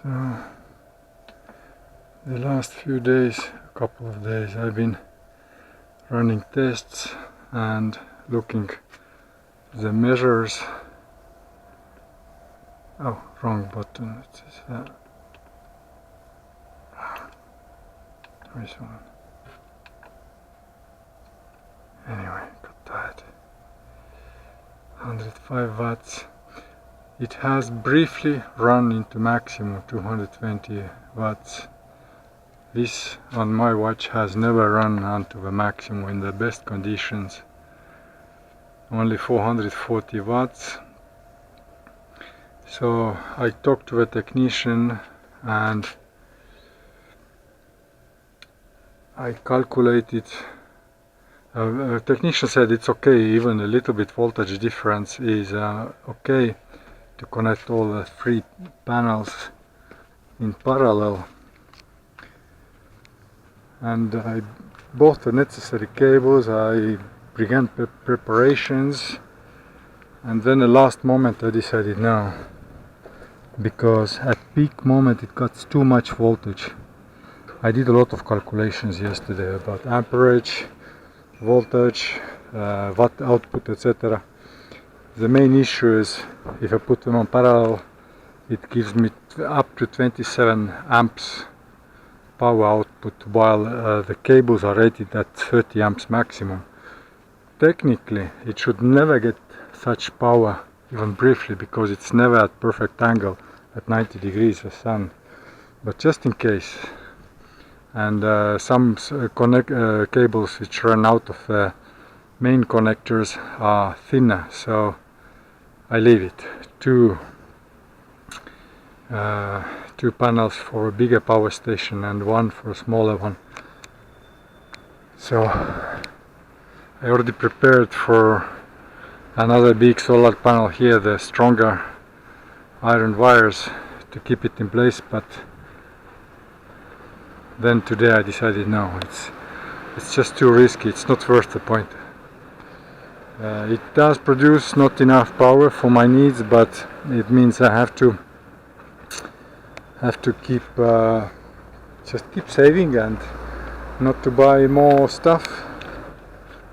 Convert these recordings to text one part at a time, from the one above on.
So the last few days, a couple of days, I've been running tests and looking the measures. Oh, wrong button. It is this one. Anyway, got that. 105 watts. It has briefly run into maximum 220 watts. This on my watch has never run onto the maximum in the best conditions. Only 440 watts. So I talked to the technician and I calculated. The technician said it's okay, even a little bit voltage difference is okay to connect all the three panels in parallel. And I bought the necessary cables, I began preparations, and then the last moment I decided no, because at peak moment it got too much voltage. I did a lot of calculations yesterday about amperage, voltage, watt output, etc. The main issue is if I put them on parallel, it gives me up to 27 amps power output, while the cables are rated at 30 amps maximum. Technically it should never get such power, even briefly, because it's never at perfect angle at 90 degrees the sun, but just in case. And some cables which run out of the main connectors are thinner, so I leave it. Two panels for a bigger power station and one for a smaller one. So I already prepared for another big solar panel here, the stronger iron wires to keep it in place, but then today I decided no, it's just too risky, it's not worth the point. It does produce not enough power for my needs, but it means I have to keep just keep saving and not to buy more stuff,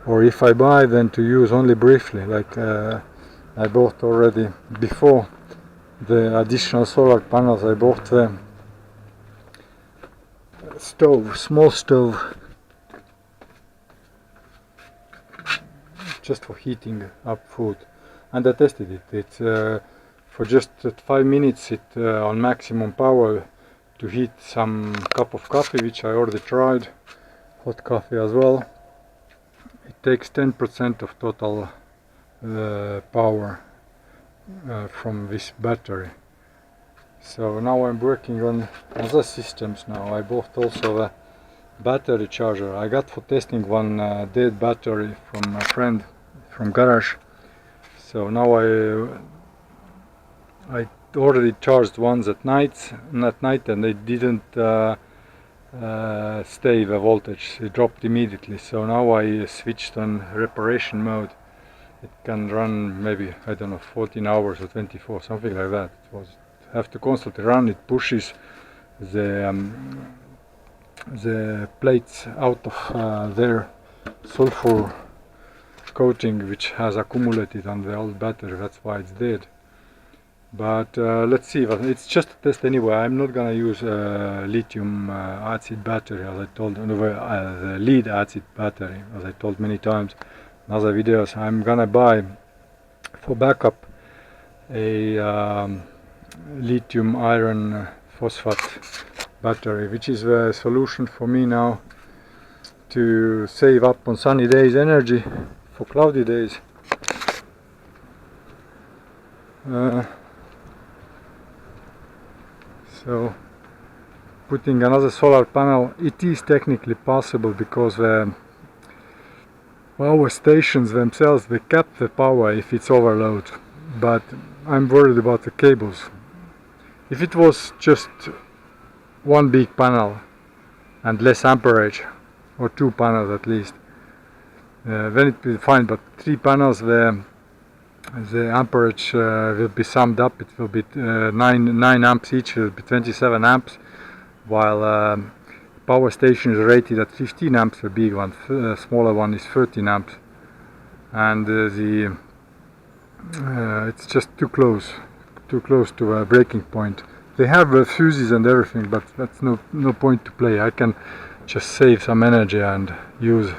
or if I buy, then to use only briefly, like I bought already before the additional solar panels. I bought the stove, small stove, just for heating up food, and I tested it. It's for just 5 minutes it on maximum power to heat some cup of coffee, which I already tried, hot coffee as well. It takes 10% of total power from this battery. So now I'm working on other systems now. I bought also a battery charger. I got for testing one dead battery from a friend from garage. So now I already charged ones at night, and they didn't stay the voltage. It dropped immediately. So now I switched on reparation mode. It can run maybe, I don't know, 14 hours or 24, something like that. It was have to constantly run. It pushes the plates out of their sulfur coating, which has accumulated on the old battery. That's why it's dead. But let's see. It's just a test anyway. I'm not gonna use lithium acid battery, as I told, the lead acid battery, as I told many times in other videos. I'm gonna buy for backup a lithium iron phosphate battery, which is a solution for me now to save up on sunny days energy for cloudy days. So putting another solar panel, it is technically possible, because the power stations themselves, they cap the power if it's overload, but I'm worried about the cables. If it was just one big panel and less amperage, or two panels at least, then it will be fine, but three panels, the the amperage will be summed up. It will be 9 amps each, will be 27 amps, while power station is rated at 15 amps, the big one, smaller one is 13 amps, and it's just too close to a breaking point. They have fuses and everything, but that's no point to play. I can just save some energy and use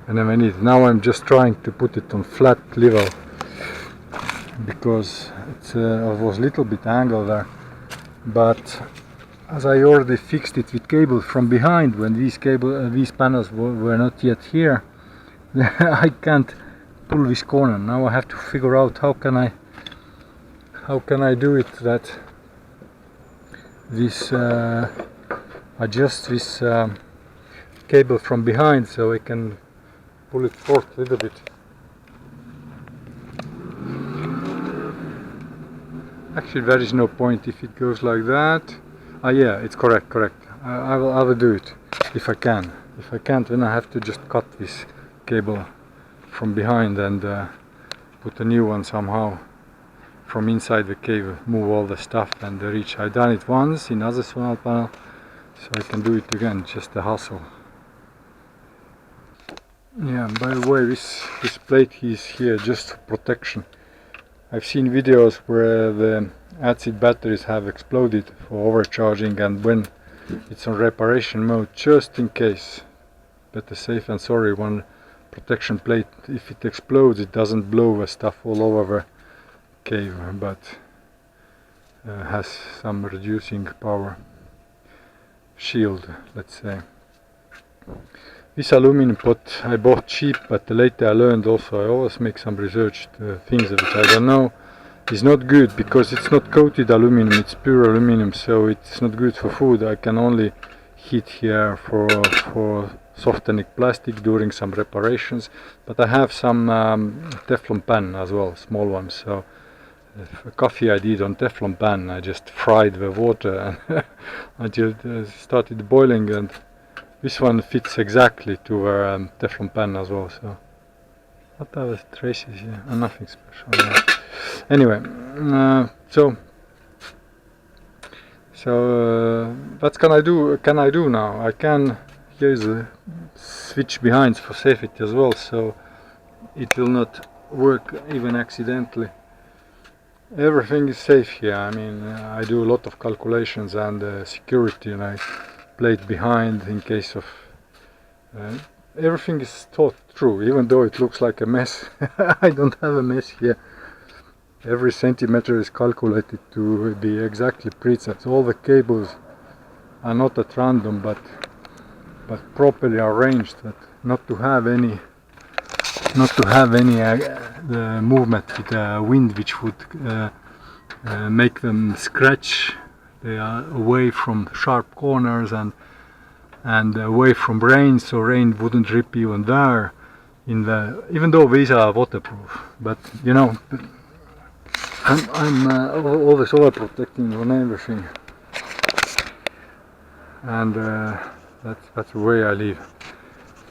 whenever I need it. Now I'm just trying to put it on flat level, because it was a little bit angled there, but as I already fixed it with cable from behind when these panels were not yet here, I can't pull this corner. Now I have to figure out how can I do it that this adjust this cable from behind so I can pull it forth a little bit. Actually, there is no point if it goes like that. Yeah, it's correct. I will do it if I can. If I can't, then I have to just cut this cable from behind and put a new one somehow from inside the cable, move all the stuff and reach. I've done it once in other solar panel, so I can do it again, just a hassle. Yeah, by the way, this plate is here just for protection. I've seen videos where the acid batteries have exploded for overcharging, and when it's on reparation mode, just in case, better safe than sorry, one protection plate. If it explodes, it doesn't blow the stuff all over the cave, but has some reducing power shield, let's say. This aluminum pot I bought cheap, but later I learned also, I always make some research things which I don't know, is not good, because it's not coated aluminum, it's pure aluminum, so it's not good for food. I can only heat here for softening plastic during some reparations, but I have some Teflon pan as well, small ones, so coffee I did on Teflon pan. I just fried the water and until it started boiling, and this one fits exactly to our Teflon pan as well. So what are the traces here? Nothing special. Yeah. Anyway, so what can I do now? I can, here's a switch behind for safety as well, so it will not work even accidentally. Everything is safe here. I mean, I do a lot of calculations and security, and I play it behind in case of everything is thought through, even though it looks like a mess. I don't have a mess here. Every centimeter is calculated to be exactly precise. All the cables are not at random, but properly arranged, that not to have any movement with wind which would make them scratch. They are away from sharp corners and away from rain, so rain wouldn't rip even there. Even though these are waterproof, but you know, I'm always overprotecting on everything, and that's the way I live,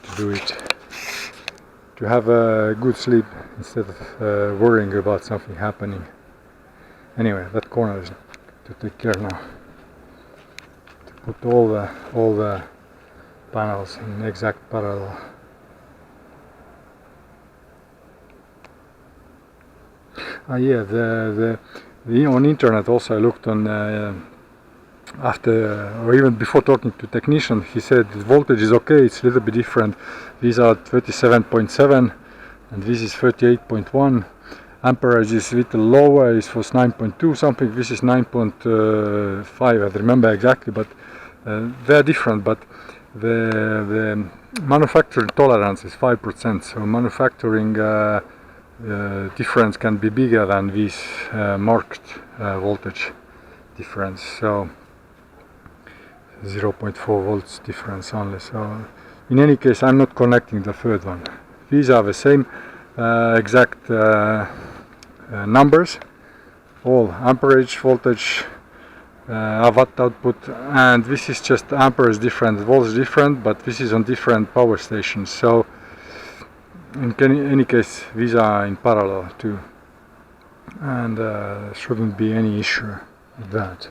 to do it, to have a good sleep instead of worrying about something happening. Anyway, that corner is to take care now, to put all the panels in exact parallel. Yeah, on internet also I looked on after or even before talking to technician. He said the voltage is okay, it's a little bit different. These are 37.7 and this is 38.1. Amperage is a little lower, it was 9.2 something, this is 9.5, I don't remember exactly, but they're different. But the manufacturing tolerance is 5%, so manufacturing difference can be bigger than this marked voltage difference, so 0.4 volts difference only. So in any case, I'm not connecting the third one. These are the same exact numbers, all amperage, voltage, watt output, and this is just amperes different, volts different, but this is on different power stations. So in any case, these are in parallel too. and shouldn't be any issue with that.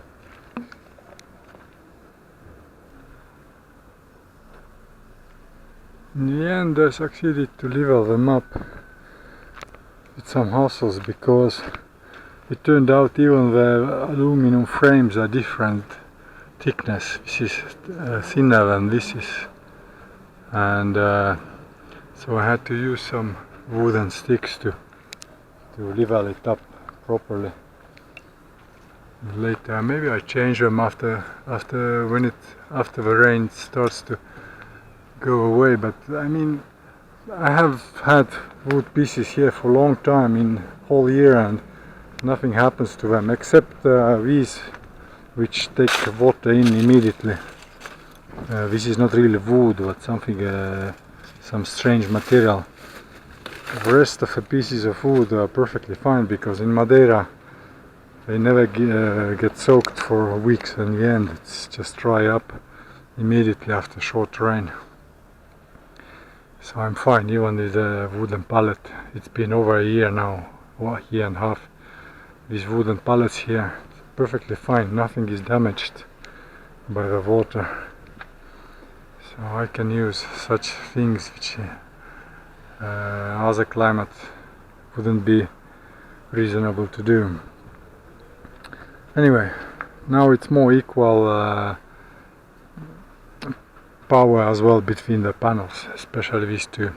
In the end I succeeded to level them up with some hassles, because it turned out even the aluminum frames are different thickness. This is thinner than this is, and so I had to use some wooden sticks to level it up properly. Later maybe I change them after the rain starts to go away, but I mean, I have had wood pieces here for a long time, in whole year, and nothing happens to them except these, which take water in immediately. This is not really wood, but something, some strange material. The rest of the pieces of wood are perfectly fine, because in Madeira they never get soaked for weeks, and in the end it's just dry up immediately after short rain. So I'm fine even with the wooden pallet. It's been over a year now, or a year and a half. These wooden pallets here, perfectly fine, nothing is damaged by the water. So I can use such things which other climate wouldn't be reasonable to do. Anyway, now it's more equal power as well between the panels, especially these two.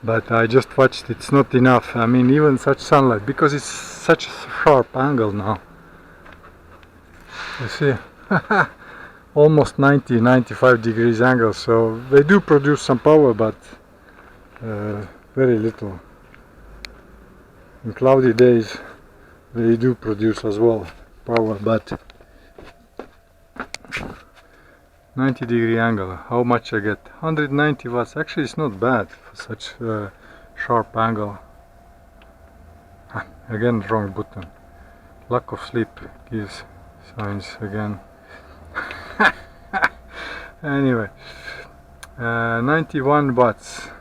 But I just watched, it's not enough. I mean, even such sunlight, because it's such a sharp angle now. You see, almost 90-95 degrees angle, so they do produce some power, but very little. In cloudy days they do produce as well power, but 90-degree angle, how much I get? 190 watts. Actually it's not bad for such sharp angle. Again, wrong button. Lack of sleep gives signs again. Anyway, 91 watts,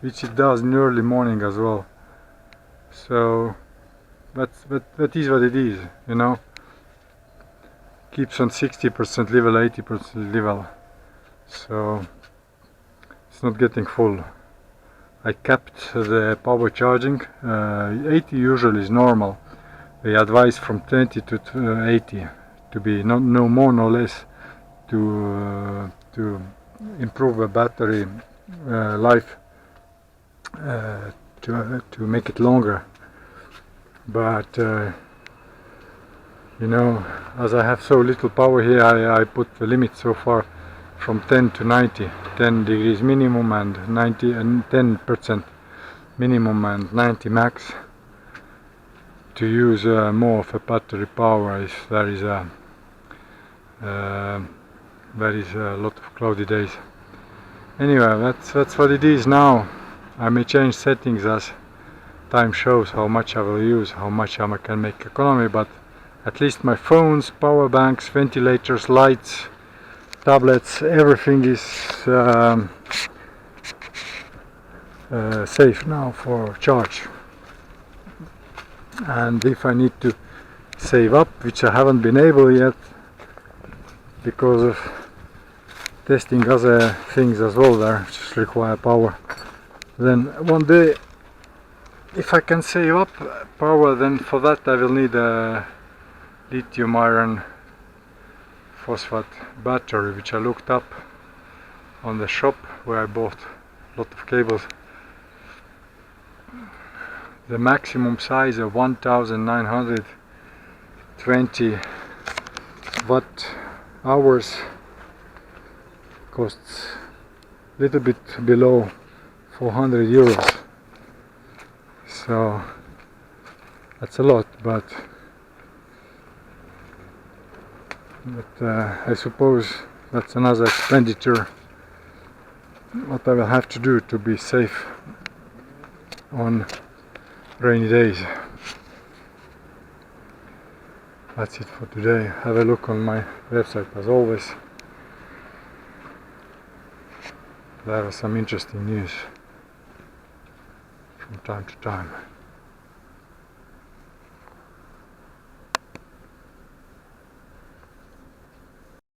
which it does in early morning as well. So that is what it is, you know. Keeps on 60% level, 80% level, so it's not getting full. I capped the power charging. 80 usually is normal. They advise from 20 to 80 to be no more no less, to improve the battery life, to make it longer. But you know, as I have so little power here, I put the limit so far from 10 to 90, 10 degrees minimum and 90 and 10% minimum and 90 max, to use more of a battery power if there is a lot of cloudy days. Anyway, that's what it is now. I may change settings as time shows how much I will use, how much I can make economy, but at least my phones, power banks, ventilators, lights, tablets, everything is safe now for charge. And if I need to save up, which I haven't been able yet because of testing other things as well there which require power, then one day if I can save up power, then for that I will need a lithium iron phosphate battery, which I looked up on the shop where I bought a lot of cables. The maximum size of 1920 watt hours costs a little bit below 400 euros. So that's a lot, but I suppose that's another expenditure what I will have to do to be safe on rainy days. That's it for today. Have a look on my website as always. There are some interesting news from time to time.